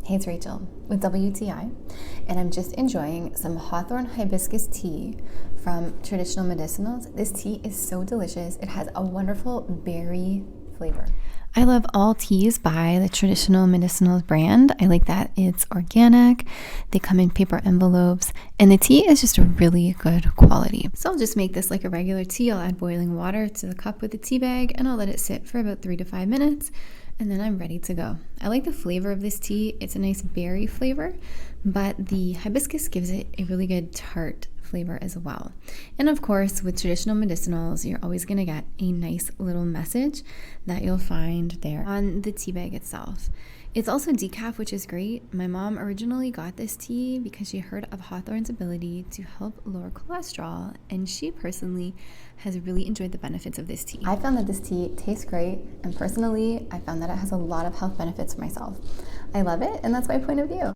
Hey, it's Rachel with WTI, and I'm just enjoying some hawthorn hibiscus tea from Traditional Medicinals. This tea is so delicious. It has a wonderful berry flavor. I love all teas by the Traditional Medicinals brand. I like that it's organic, they come in paper envelopes, and the tea is just really good quality. So I'll just make this like a regular tea. I'll add boiling water to the cup with the tea bag, and I'll let it sit for about 3 to 5 minutes, and then I'm ready to go. I like the flavor of this tea. It's a nice berry flavor, but the hibiscus gives it a really good tart flavor as well. And of course, with Traditional Medicinals, you're always going to get a nice little message that you'll find there on the tea bag itself. It's also decaf, which is great. My mom originally got this tea because she heard of hawthorn's ability to help lower cholesterol, and she personally has really enjoyed the benefits of this tea. I found that this tea tastes great, and personally, I found that it has a lot of health benefits for myself. I love it, and that's my point of view.